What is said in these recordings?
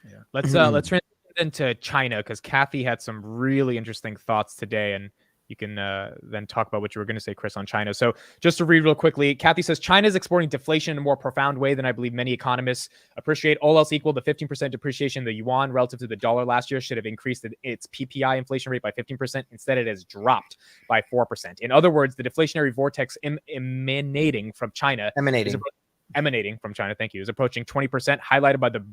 Yeah. Let's transition into China, because Cathie had some really interesting thoughts today, and you can then talk about what you were going to say, Chris, on China. So just to read real quickly, Cathie says China is exporting deflation in a more profound way than I believe many economists appreciate. All else equal, the 15% depreciation of the yuan relative to the dollar last year should have increased its PPI inflation rate by 15%. Instead, it has dropped by 4%. In other words, the deflationary vortex emanating from China is approaching 20%, highlighted by the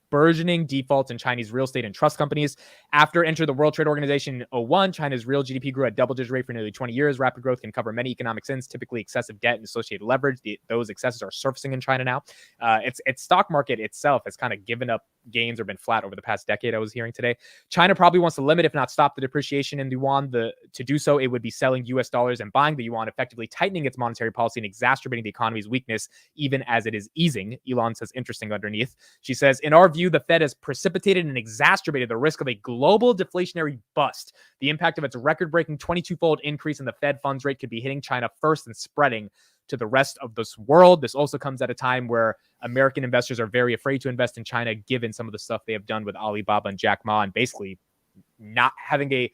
burgeoning defaults in Chinese real estate and trust companies. After entering the World Trade Organization in 2001, China's real GDP grew at double-digit rate for nearly 20 years. Rapid growth can cover many economic sins, typically excessive debt and associated leverage. Those excesses are surfacing in China now. Its stock market itself has kind of given up gains or been flat over the past decade, I was hearing today. China probably wants to limit, if not stop, the depreciation in the yuan. To do so, it would be selling US dollars and buying the yuan, effectively tightening its monetary policy and exacerbating the economy's weakness, even as it is easing. Elon says, interesting underneath. She says, in our view, the Fed has precipitated and exacerbated the risk of a global deflationary bust. The impact of its record-breaking 22-fold increase in the Fed funds rate could be hitting China first and spreading to the rest of this world. This also comes at a time where American investors are very afraid to invest in China, given some of the stuff they have done with Alibaba and Jack Ma, and basically not having a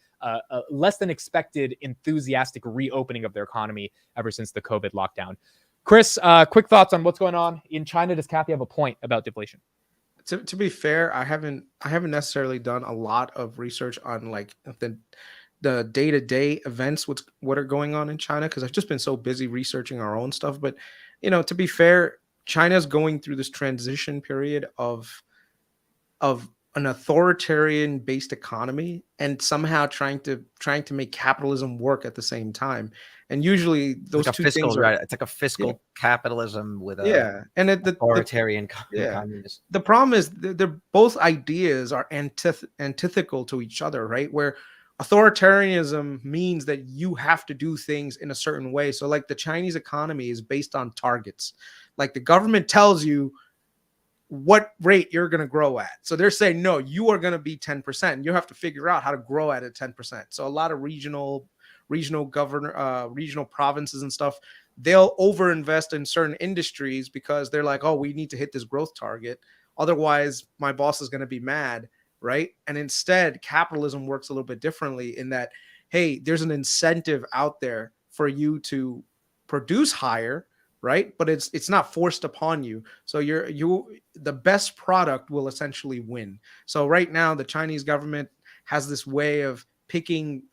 less than expected enthusiastic reopening of their economy ever since the COVID lockdown. Chris, quick thoughts on what's going on in China. Does Cathie have a point about deflation? To be fair, I haven't necessarily done a lot of research on like the day-to-day events, what are going on in China, because I've just been so busy researching our own stuff. But to be fair, China's going through this transition period of an authoritarian based economy and somehow trying to make capitalism work at the same time. And usually those like two things are right. It's like a fiscal capitalism with and authoritarian communist. The problem is they're both ideas are antithetical to each other, right? Where authoritarianism means that you have to do things in a certain way. So like the Chinese economy is based on targets. Like the government tells you what rate you're going to grow at. So they're saying, no, you are going to be 10%. You have to figure out how to grow at it 10%. So a lot of regional provinces and stuff, they'll overinvest in certain industries because they're like, oh, we need to hit this growth target. Otherwise, my boss is going to be mad, right? And instead, capitalism works a little bit differently in that, hey, there's an incentive out there for you to produce higher, right? But it's not forced upon you. So the best product will essentially win. So right now, the Chinese government has this way of picking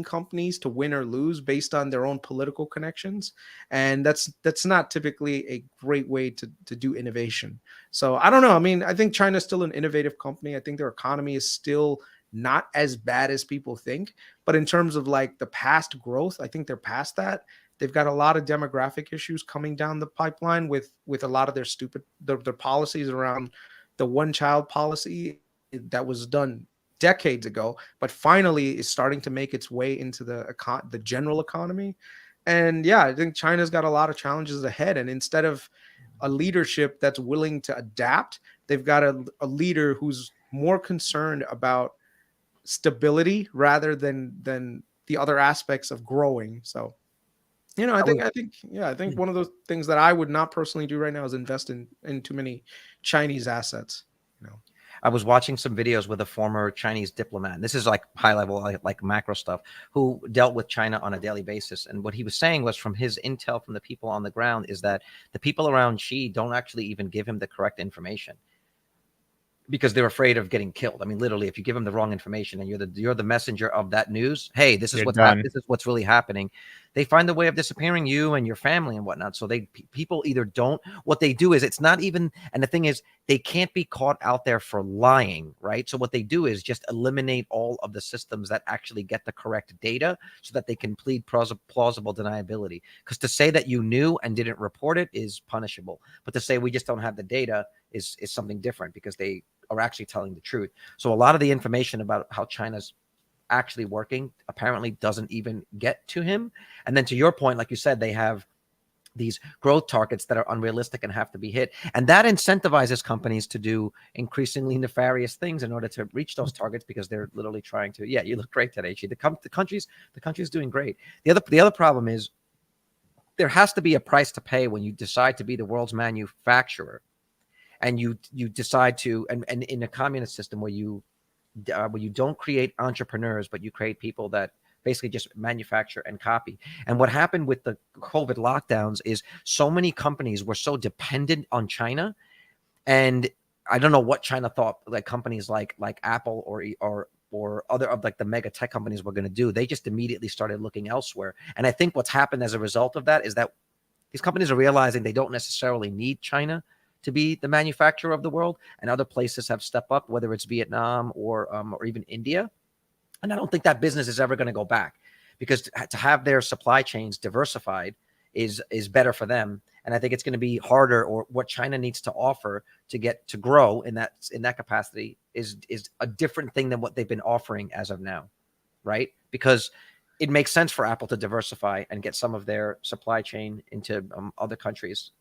companies to win or lose based on their own political connections, and that's not typically a great way to do innovation. So I don't know. I mean, I think China's still an innovative company. I think their economy is still not as bad as people think, but in terms of like the past growth, I think they're past that. They've got a lot of demographic issues coming down the pipeline with a lot of their policies around the one-child policy that was done decades ago, but finally is starting to make its way into the general economy. And yeah, I think China's got a lot of challenges ahead. And instead of a leadership that's willing to adapt, they've got a leader who's more concerned about stability rather than the other aspects of growing. So I think one of those things that I would not personally do right now is invest in too many Chinese assets. I was watching some videos with a former Chinese diplomat. This is like high level, like macro stuff, who dealt with China on a daily basis. And what he was saying was, from his intel from the people on the ground, is that the people around Xi don't actually even give him the correct information, because they're afraid of getting killed. I mean, literally, if you give them the wrong information and you're the messenger of that news, hey, this is this is what's really happening, they find the way of disappearing you and your family and whatnot. So people either don't. What they do is, it's not even. And the thing is, they can't be caught out there for lying, right? So what they do is just eliminate all of the systems that actually get the correct data, so that they can plead plausible deniability. Because to say that you knew and didn't report it is punishable, but to say we just don't have the data is something different, because they are actually telling the truth. So a lot of the information about how China's actually working apparently doesn't even get to him. And then to your point, like you said, they have these growth targets that are unrealistic and have to be hit. And that incentivizes companies to do increasingly nefarious things in order to reach those targets, because they're literally trying to, you look great today. The country's doing great. The other problem is, there has to be a price to pay when you decide to be the world's manufacturer. and you decide to, and in a communist system where you don't create entrepreneurs, but you create people that basically just manufacture and copy. And what happened with the COVID lockdowns is so many companies were so dependent on China, and I don't know what China thought, like companies like Apple or other of like the mega tech companies were going to do. They just immediately started looking elsewhere. And I think what's happened as a result of that is that these companies are realizing they don't necessarily need China to be the manufacturer of the world, and other places have stepped up, whether it's Vietnam or even India. And I don't think that business is ever going to go back, because to have their supply chains diversified is better for them. And I think it's going to be harder, or what China needs to offer to get to grow in that capacity is a different thing than what they've been offering as of now, right? Because it makes sense for Apple to diversify and get some of their supply chain into other countries.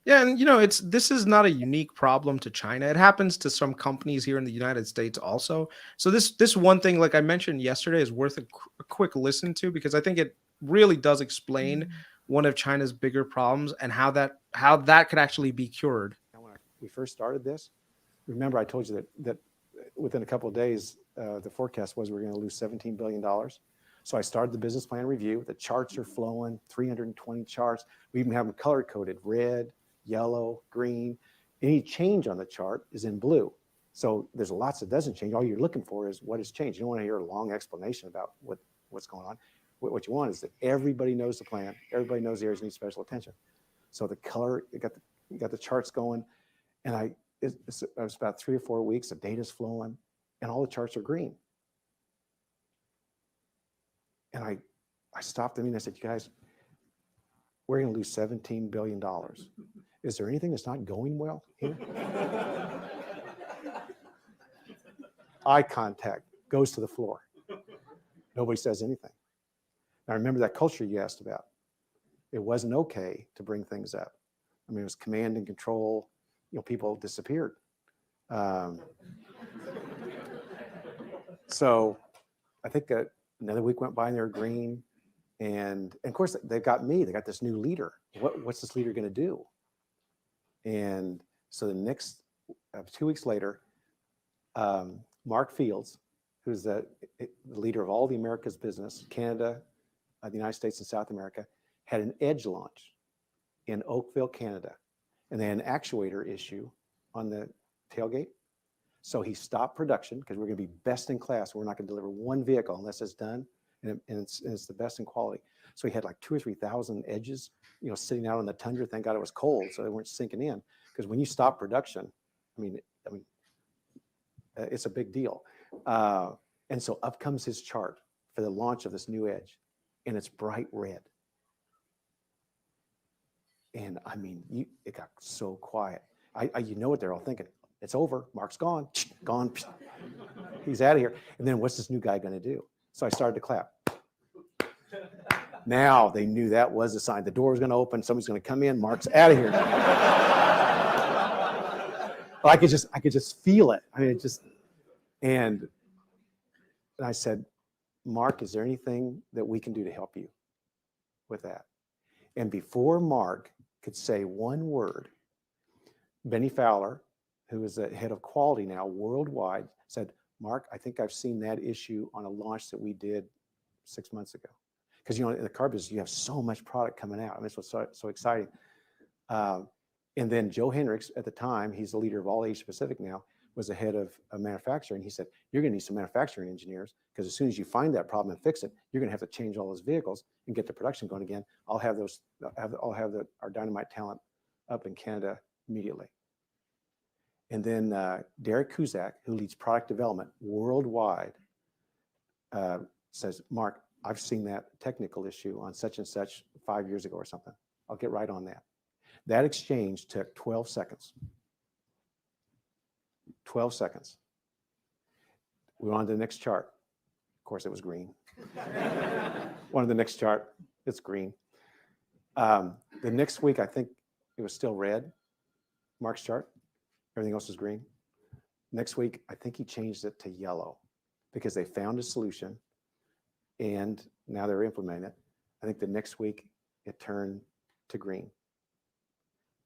Yeah, and this is not a unique problem to China. It happens to some companies here in the United States also. So this one thing, like I mentioned yesterday, is worth a quick listen to, because I think it really does explain one of China's bigger problems and how that could actually be cured. When we first started this, remember I told you that within a couple of days, the forecast was we were going to lose $17 billion. So I started the business plan review. The charts are flowing, 320 charts. We even have them color coded: red, yellow, green. Any change on the chart is in blue. So there's lots that doesn't change. All you're looking for is what has changed. You don't want to hear a long explanation about what's going on. What you want is that everybody knows the plan. Everybody knows the areas need special attention. So the color, you got the charts going, and it was about 3 or 4 weeks. The data's flowing, and all the charts are green. And I stopped them and I said, you guys, we're going to lose $17 billion. Is there anything that's not going well here? Eye contact goes to the floor. Nobody says anything. Now remember that culture you asked about. It wasn't okay to bring things up. I mean, it was command and control. People disappeared. So I think another week went by and they were green. And of course, they've got me. They got this new leader. What's this leader going to do? And so the next 2 weeks later, Mark Fields, who's the leader of all the Americas business, Canada, the United States, and South America, had an Edge launch in Oakville, Canada. And they had an actuator issue on the tailgate. So he stopped production because we're going to be best in class. We're not going to deliver one vehicle unless it's done. And it's the best in quality. So he had like 2,000 or 3,000 edges, sitting out on the tundra. Thank God it was cold, so they weren't sinking in. Because when you stop production, I mean, it's a big deal. And so up comes his chart for the launch of this new edge, and it's bright red. And I mean, it got so quiet. You know what they're all thinking? It's over. Mark's gone. Gone. He's out of here. And then what's this new guy going to do? So I started to clap. Now they knew that was a sign. The door was going to open. Somebody's going to come in. Mark's out of here. I could just feel it. I mean, and I said, Mark, is there anything that we can do to help you with that? And before Mark could say one word, Benny Fowler, who is the head of quality now worldwide, said, Mark, I think I've seen that issue on a launch that we did 6 months ago. Because, in the car business, you have so much product coming out. I mean, it's what's so exciting. And then Joe Hendricks, at the time, he's the leader of all Asia Pacific now, was the head of manufacturing. He said, you're going to need some manufacturing engineers, because as soon as you find that problem and fix it, you're going to have to change all those vehicles and get the production going again. I'll have our dynamite talent up in Canada immediately. And then Derek Kuzak, who leads product development worldwide, says, Mark, I've seen that technical issue on such and such 5 years ago or something. I'll get right on that. That exchange took 12 seconds. 12 seconds. We went on to the next chart. Of course, it was green. One of the next chart, it's green. The next week, I think it was still red, Mark's chart. Everything else was green. Next week, I think he changed it to yellow because they found a solution and now they're implementing it. I think the next week it turned to green.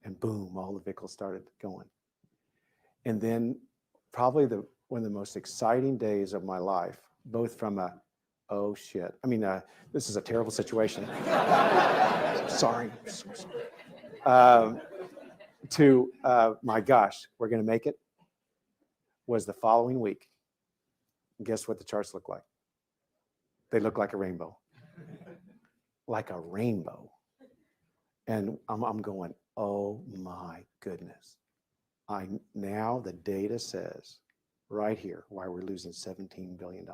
And boom, all the vehicles started going. And then probably one of the most exciting days of my life, both from a, oh shit, I mean, this is a terrible situation. Sorry, I'm so sorry. To, my gosh, we're going to make it, was the following week. And guess what the charts look like? They look like a rainbow. Like a rainbow. And I'm going, oh my goodness. Now the data says right here why we're losing $17 billion.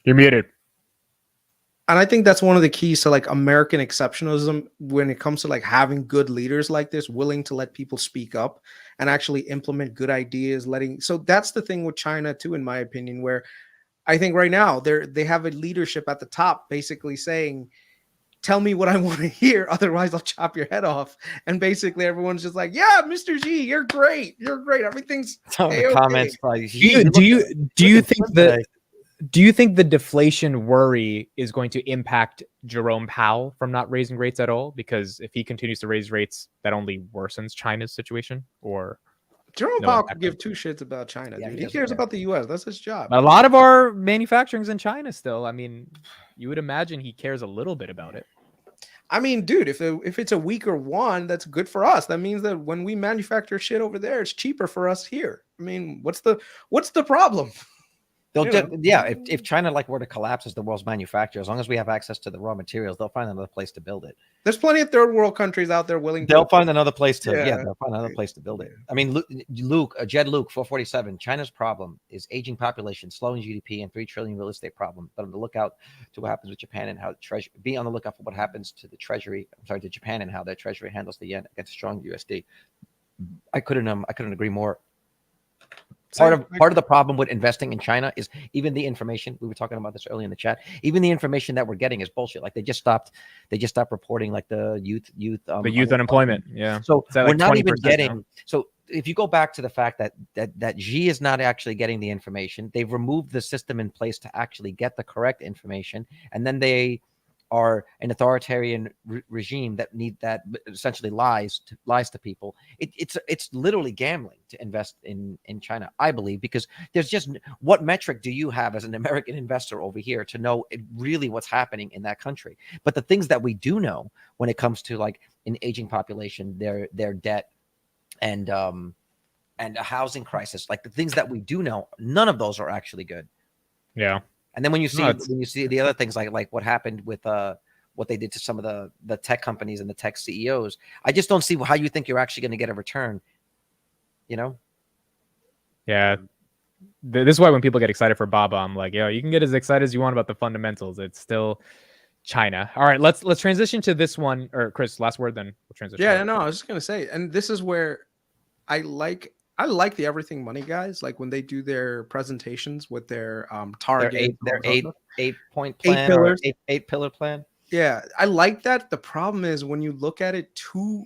You're muted. And I think that's one of the keys to like American exceptionalism when it comes to like having good leaders like this, willing to let people speak up and actually implement good ideas, so that's the thing with China too, in my opinion, where I think right now they have a leadership at the top basically saying, tell me what I want to hear, otherwise I'll chop your head off. And basically everyone's just like, yeah, Mr. G, you're great. You're great. Everything's Some of the comments like, do you think the deflation worry is going to impact Jerome Powell from not raising rates at all? Because if he continues to raise rates, that only worsens China's situation? Or Jerome Powell could give two shits about China, Yeah, dude. he He cares doesn't care. about the US. That's his job. a lot of our manufacturing's in China still. I mean, you would imagine he cares a little bit about it. I mean, dude, if it's a weaker one, that's good for us. That means that when we manufacture shit over there, it's cheaper for us here. I mean, what's the problem? If China like were to collapse as the world's manufacturer, as long as we have access to the raw materials, they'll find another place to build it. There's plenty of third world countries out there willing to. They'll find another place to. Yeah. They'll find another place to build it. I mean, Jed Luke 447. China's problem is aging population, slowing GDP, and $3 trillion real estate problem. But on the lookout to what happens with Japan and how be on the lookout for what happens to the treasury. I'm sorry, to Japan and how their treasury handles the yen against strong USD. I couldn't agree more. Part of the problem with investing in China is even the information, we were talking about this earlier in the chat, even the information that we're getting is bullshit. Like they just stopped reporting like the youth unemployment. Yeah. So like we're not even 20% getting now. So if you go back to the fact that Xi is not actually getting the information, they've removed the system in place to actually get the correct information, and then they are an authoritarian regime that essentially lies to people. It's literally gambling to invest in China, I believe, because there's just, what metric do you have as an American investor over here to know really what's happening in that country? But the things that we do know when it comes to like an aging population, their debt, and a housing crisis, like the things that we do know, none of those are actually good. Yeah. And then when you see the other things like what happened with what they did to some of the tech companies and the tech CEOs, I just don't see how you think you're actually going to get a return. You know? Yeah. This is why when people get excited for Baba, I'm like, yo, you can get as excited as you want about the fundamentals. It's still China. All right, let's transition to this one. Or Chris, last word, then we'll transition. Yeah, no, I was just gonna say, and this is where I like the Everything Money guys, like when they do their presentations with their target, their 8-point plan, eight pillars, eight pillar plan. Yeah, I like that. The problem is when you look at it too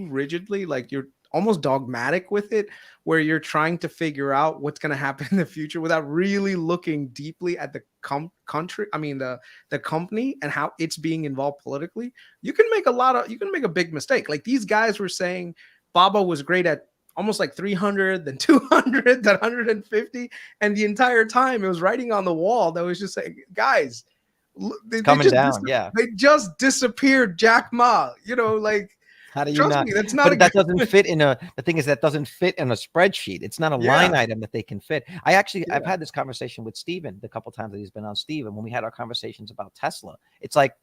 rigidly, like you're almost dogmatic with it, where you're trying to figure out what's going to happen in the future without really looking deeply at the country. I mean, the company and how it's being involved politically. You can make a big mistake. Like these guys were saying, Baba was great at almost like 300, then 200, then 150, and the entire time it was writing on the wall that was just saying, guys, they just disappeared Jack Ma. You know, like, how do you trust not? me, that's not. But that doesn't fit in a. The thing is that doesn't fit in a spreadsheet. It's not a line item that they can fit. I've had this conversation with Steven the couple times that he's been on Steve, and when we had our conversations about Tesla, it's like,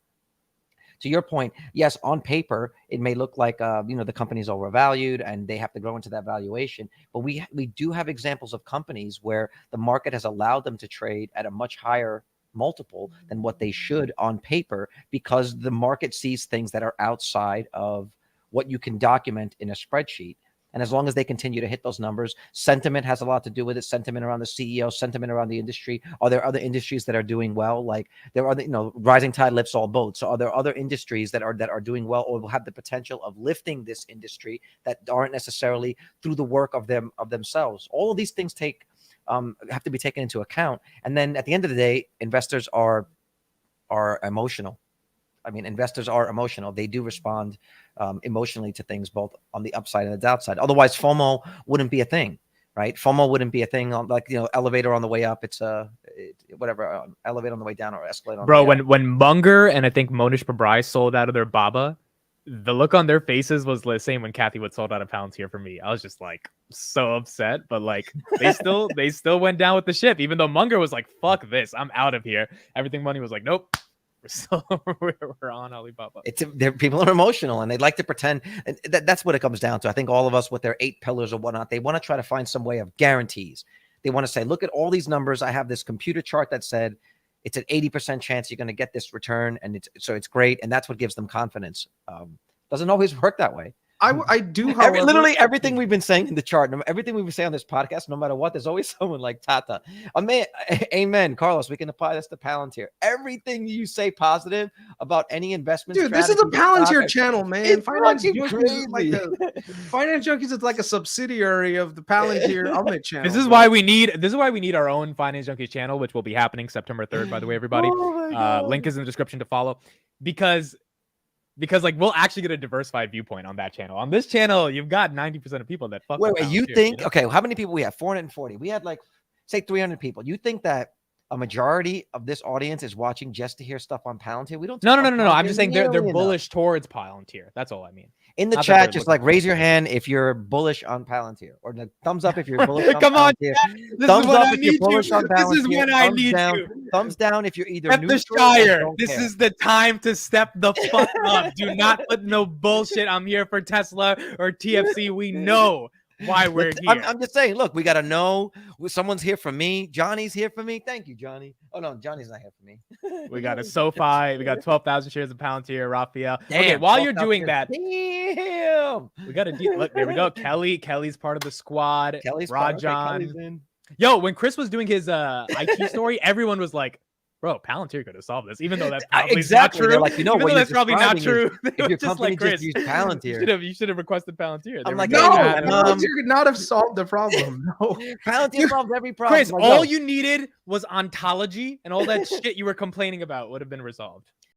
to your point, yes, on paper, it may look like, the company's overvalued and they have to grow into that valuation. But we do have examples of companies where the market has allowed them to trade at a much higher multiple than what they should on paper, because the market sees things that are outside of what you can document in a spreadsheet. And as long as they continue to hit those numbers, sentiment has a lot to do with it. Sentiment around the CEO, sentiment around the industry. Are there other industries that are doing well? Like there are, rising tide lifts all boats. So are there other industries that are doing well or will have the potential of lifting this industry that aren't necessarily through the work of themselves? All of these things have to be taken into account. And then at the end of the day, investors are emotional. I mean, investors are emotional. They do respond emotionally to things, both on the upside and the downside. Otherwise, FOMO wouldn't be a thing, right? FOMO wouldn't be a thing on, like, elevator on the way up. It's whatever, elevator on the way down, or escalator on Bro, the way up. when Munger and I think Monish Pabrai sold out of their Baba, the look on their faces was the same when Cathie would sold out of Palantir for me. I was just like so upset, but like they still went down with the ship, even though Munger was like, fuck this, I'm out of here. Everything Money was like, nope, we're still we're on Alibaba. People are emotional, and they like to pretend, and that's what it comes down to. I think all of us with their 8 pillars or whatnot, they want to try to find some way of guarantees. They want to say, look at all these numbers. I have this computer chart that said it's an 80% chance you're going to get this return, and it's great, and that's what gives them confidence. Doesn't always work that way. I do, however, literally everything we've been saying in the chart, everything we've been saying on this podcast, no matter what, there's always someone like Tata. Amen, Carlos. We can apply this to Palantir. Everything you say positive about any investment, dude, this is a Palantir channel, man. It's Finance fucking Junkies, Finance Junkies is like a subsidiary of the Palantir AMIT channel. This is why we need our own Finance Junkies channel, which will be happening September 3rd, by the way, everybody. Link is in the description to follow, because like we'll actually get a diversified viewpoint on that channel. On this channel, you've got 90% of people that fuck. Wait, you think? Okay, how many people we have? 440. We had like, say, 300 people. You think that a majority of this audience is watching just to hear stuff on Palantir? We don't. No. I'm just saying they're bullish towards Palantir. That's all I mean. In the chat, just like raise your hand if you're bullish on Palantir, or the thumbs up if you're bullish on Come on, Palantir. Thumbs up if you're bullish on Palantir. This is when I need you. Thumbs down if you're either Step the neutral or Shire. don't This care. is the time to step the fuck up. Do not put no bullshit. I'm here for Tesla or TFC. We know why we're here. I'm just saying, look, we got to know someone's here for me. Johnny's here for me. Thank you, Johnny. Oh, no, Johnny's not here for me. We got a SoFi. We got 12,000 shares of Palantir. Raphael. Damn, okay, while you're doing that, damn. we got a deal. Look, there we go. Kelly's part of the squad. Kelly's Rajan. Yo, when Chris was doing his IT story, everyone was like, bro, Palantir could have solved this, even though that's probably exactly. not true. They're like, even though that's probably not true. If your company just used Palantir, you should have requested Palantir. I'm like, no, Palantir Palantir could not have solved the problem. No, Palantir solved every problem. Chris, all you needed was ontology, and all that shit you were complaining about would have been resolved.